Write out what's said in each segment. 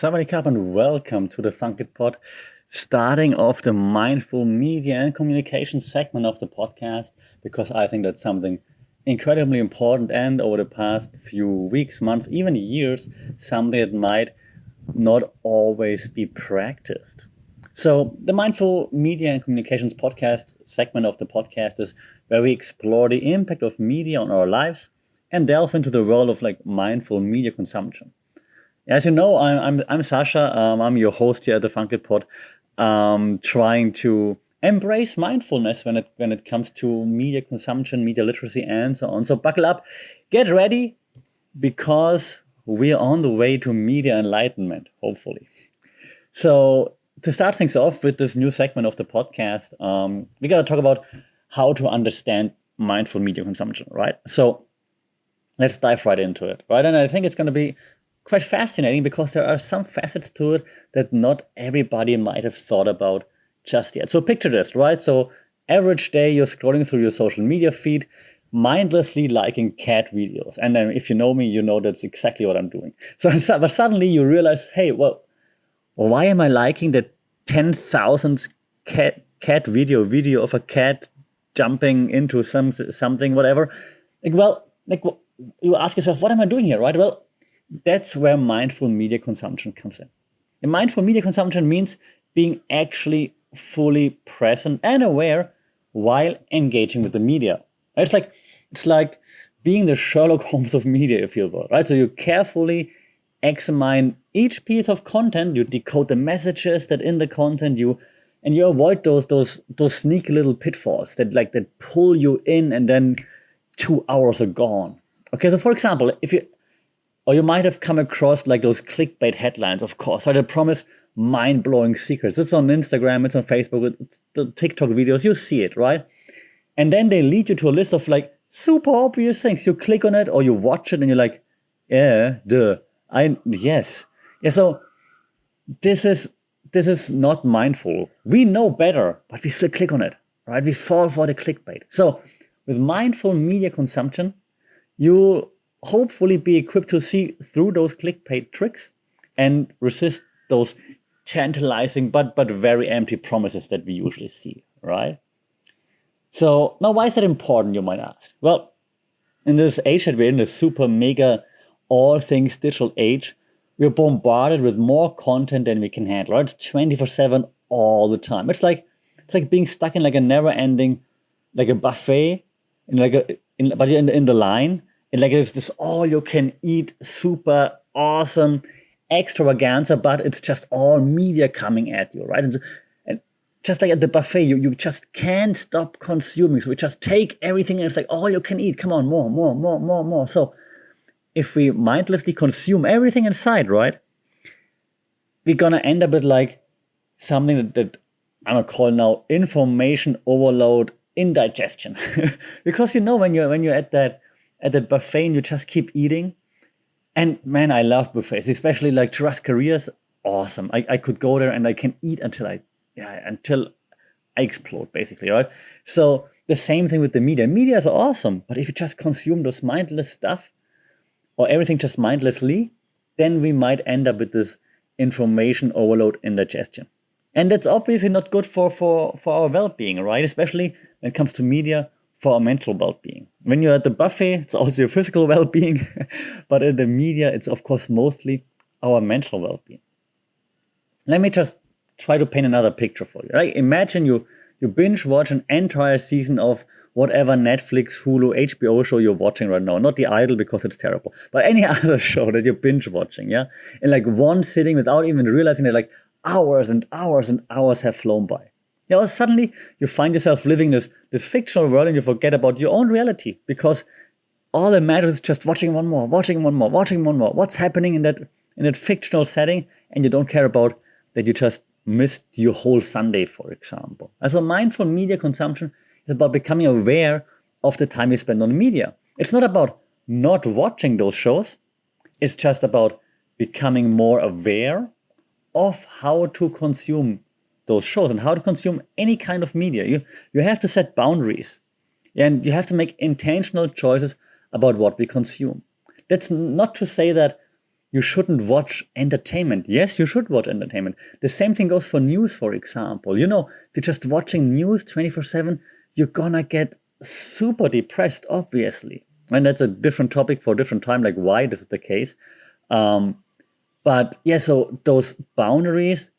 Sawadee Krap and welcome to the Funkit Pod, starting off the mindful media and communication segment of the podcast, because I think that's something incredibly important and over the past few weeks, months, even years, something that might not always be practiced. So the Mindful Media and Communications podcast segment of the podcast is where we explore the impact of media on our lives and delve into the world of mindful media consumption. As you know, I'm Sasha. I'm your host here at the Funkit Pod, trying to embrace mindfulness when it comes to media consumption, media literacy, and so on. So buckle up, get ready, because we're on the way to media enlightenment, hopefully. So to start things off with this new segment of the podcast, we got to talk about how to understand mindful media consumption, right? So let's dive right into it, right? And I think it's going to be quite fascinating because there are some facets to it that not everybody might have thought about just yet. So picture this, right? So average day, you're scrolling through your social media feed, mindlessly liking cat videos. And then if you know me, you know that's exactly what I'm doing. But suddenly you realize, hey, well, why am I liking the 10,000th cat video of a cat jumping into something, whatever? You ask yourself, what am I doing here, right? Well, that's where mindful media consumption comes in. And mindful media consumption means being actually fully present and aware while engaging with the media. It's like being the Sherlock Holmes of media, if you will, right? So you carefully examine each piece of content, you decode the messages that in the content, you avoid those sneaky little pitfalls that pull you in and then 2 hours are gone. Okay, so for example, you might have come across those clickbait headlines, of course, right? They promise mind-blowing secrets. It's on Instagram, it's on Facebook, it's the TikTok videos, you see it, right? And then they lead you to a list of super obvious things. You click on it or you watch it and you're like, yeah, yes. Yeah, so this is not mindful. We know better, but we still click on it, right? We fall for the clickbait. So with mindful media consumption, you hopefully be equipped to see through those clickbait tricks and resist those tantalizing but very empty promises that we usually see, right? So now, why is that important, you might ask? Well, in this age that we're in, this super mega all things digital age, we're bombarded with more content than we can handle, right? It's 24/7 all the time. It's like being stuck in a never ending, like a buffet, but you're in the line. And it's this all you can eat, super awesome extravaganza, but it's just all media coming at you, right? And just like at the buffet, you just can't stop consuming. So we just take everything and it's like all you can eat. Come on, more. So if we mindlessly consume everything inside, right, we're gonna end up with something that I'm gonna call now information overload, indigestion. Because when you're at that buffet and you just keep eating. And man, I love buffets, especially churrascarias. Awesome. I could go there and I can eat until I explode, basically, right? So the same thing with the media. Media is awesome, but if you just consume those mindless stuff or everything just mindlessly, then we might end up with this information overload, indigestion. And that's obviously not good for our well-being, right? Especially when it comes to media, for our mental well-being. When you're at the buffet, it's also your physical well-being, but in the media, it's of course mostly our mental well-being. Let me just try to paint another picture for you, right? Imagine you binge watch an entire season of whatever Netflix, Hulu, HBO show you're watching right now. Not The Idol, because it's terrible, but any other show that you're binge watching, yeah? In one sitting without even realizing that hours and hours and hours have flown by. Suddenly you find yourself living this fictional world and you forget about your own reality, because all that matters is just watching one more. What's happening in that fictional setting, and you don't care about that you just missed your whole Sunday, for example. And so mindful media consumption is about becoming aware of the time you spend on media. It's not about not watching those shows. It's just about becoming more aware of how to consume those shows and how to consume any kind of media. You have to set boundaries, and you have to make intentional choices about what we consume. That's not to say that you shouldn't watch entertainment. Yes, you should watch entertainment. The same thing goes for news, for example. You know, if you're just watching news 24/7, you're gonna get super depressed, obviously. And that's a different topic for a different time, like why this is the case. But yeah, so those boundaries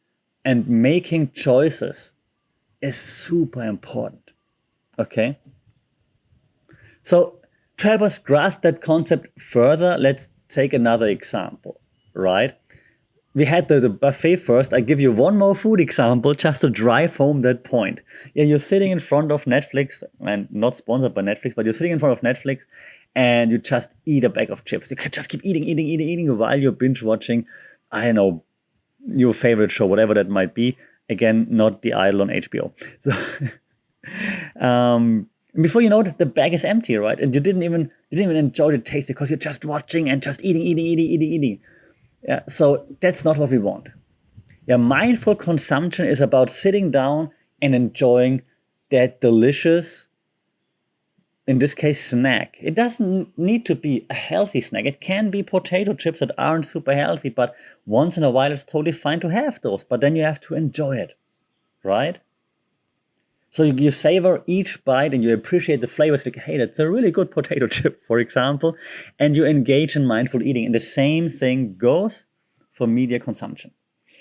and making choices is super important. Okay? So to help us grasp that concept further, let's take another example, right? We had the buffet first. I give you one more food example just to drive home that point. Yeah, you're sitting in front of Netflix, and not sponsored by Netflix, but you're sitting in front of Netflix and you just eat a bag of chips. You can just keep eating while you're binge watching, I don't know, your favorite show, whatever that might be. Again, not The Idol on HBO. So, before you know it, the bag is empty, right? And you didn't even enjoy the taste because you're just watching and just eating. Yeah, so that's not what we want. Yeah, mindful consumption is about sitting down and enjoying that delicious, in this case, snack. It doesn't need to be a healthy snack. It can be potato chips that aren't super healthy, but once in a while it's totally fine to have those. But then you have to enjoy it, right? So you savor each bite and you appreciate the flavors. Like, hey, that's a really good potato chip, for example. And you engage in mindful eating. And the same thing goes for media consumption.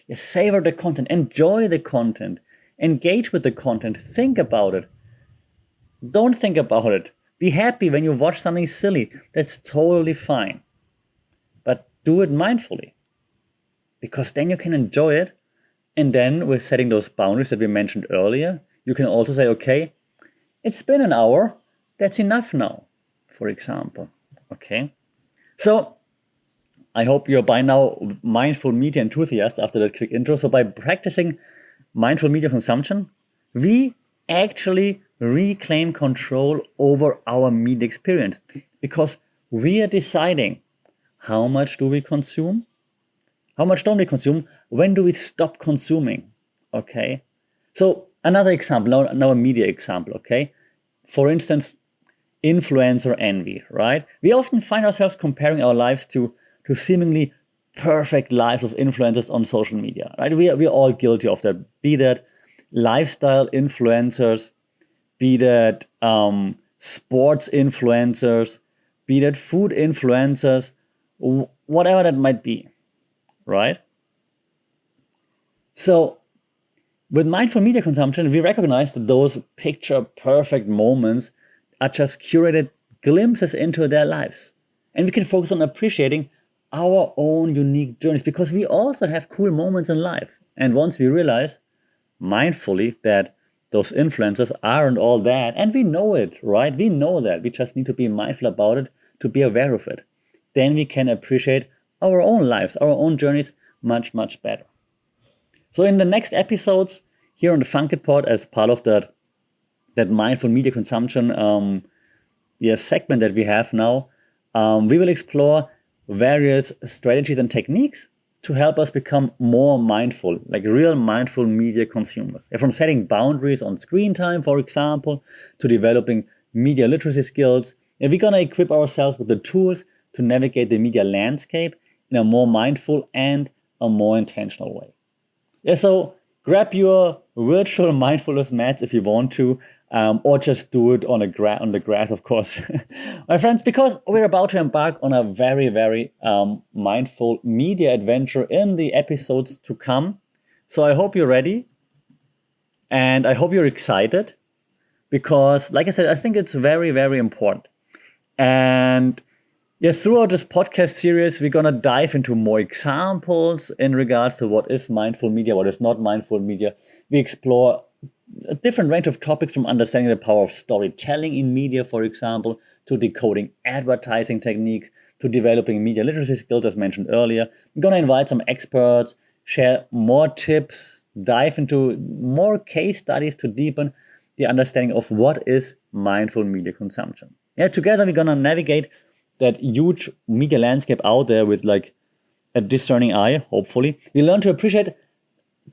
You savor the content, enjoy the content, engage with the content, think about it. Don't think about it. Be happy when you watch something silly. That's totally fine. But do it mindfully, because then you can enjoy it. And then with setting those boundaries that we mentioned earlier, you can also say, okay, it's been an hour. That's enough now, for example. Okay. So I hope you're by now mindful media enthusiasts after that quick intro. So by practicing mindful media consumption, we actually reclaim control over our media experience, because we are deciding how much do we consume, how much don't we consume, when do we stop consuming, okay? So another example, now a media example, okay? For instance, influencer envy, right? We often find ourselves comparing our lives to seemingly perfect lives of influencers on social media, right? We're all guilty of that. Be that lifestyle influencers, be that sports influencers, be that food influencers, whatever that might be, right? So with mindful media consumption, we recognize that those picture perfect moments are just curated glimpses into their lives. And we can focus on appreciating our own unique journeys, because we also have cool moments in life. And once we realize mindfully that those influencers aren't all that, and we know it, right? We know that. We just need to be mindful about it, to be aware of it. Then we can appreciate our own lives, our own journeys much, much better. So in the next episodes here on the Funkit Pod, as part of that mindful media consumption segment that we have now, we will explore various strategies and techniques to help us become more mindful, like real mindful media consumers. From setting boundaries on screen time, for example, to developing media literacy skills, and we're gonna equip ourselves with the tools to navigate the media landscape in a more mindful and a more intentional way. Yeah, so grab your virtual mindfulness mats if you want to, or just do it on the grass, of course, my friends, because we're about to embark on a very, very mindful media adventure in the episodes to come. So I hope you're ready, and I hope you're excited, because, like I said, I think it's very, very important. And yeah, throughout this podcast series, we're going to dive into more examples in regards to what is mindful media, what is not mindful media. We explore a different range of topics, from understanding the power of storytelling in media, for example, to decoding advertising techniques, to developing media literacy skills, as mentioned earlier. We're going to invite some experts, share more tips, dive into more case studies to deepen the understanding of what is mindful media consumption. Yeah, together we're going to navigate that huge media landscape out there with like a discerning eye, hopefully. We learn to appreciate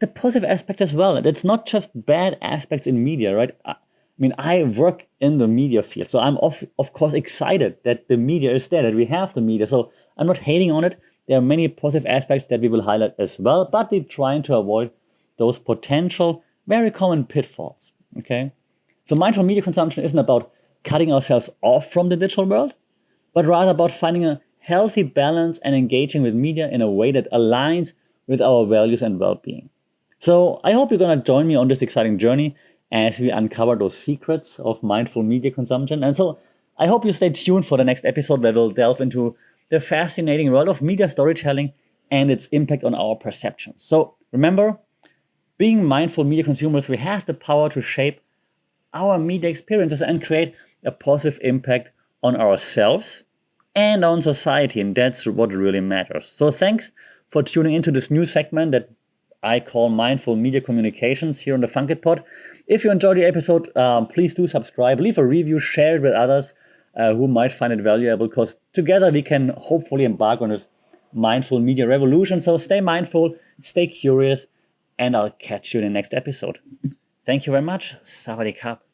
the positive aspects as well. It's not just bad aspects in media, right? mean, I work in the media field, so I'm of course excited that the media is there, that we have the media. So I'm not hating on it. There are many positive aspects that we will highlight as well, but we're trying to avoid those potential, very common pitfalls. Okay, so mindful media consumption isn't about cutting ourselves off from the digital world, but rather about finding a healthy balance and engaging with media in a way that aligns with our values and well-being. So I hope you're going to join me on this exciting journey as we uncover those secrets of mindful media consumption. And so I hope you stay tuned for the next episode where we'll delve into the fascinating world of media storytelling and its impact on our perceptions. So remember, being mindful media consumers, we have the power to shape our media experiences and create a positive impact on ourselves and on society. And that's what really matters. So thanks for tuning into this new segment that I call Mindful Media Communications here on the Funk It Pod. If you enjoyed the episode, please do subscribe, leave a review, share it with others who might find it valuable, because together we can hopefully embark on this mindful media revolution. So stay mindful, stay curious, and I'll catch you in the next episode. Thank you very much. Sawadee Krap.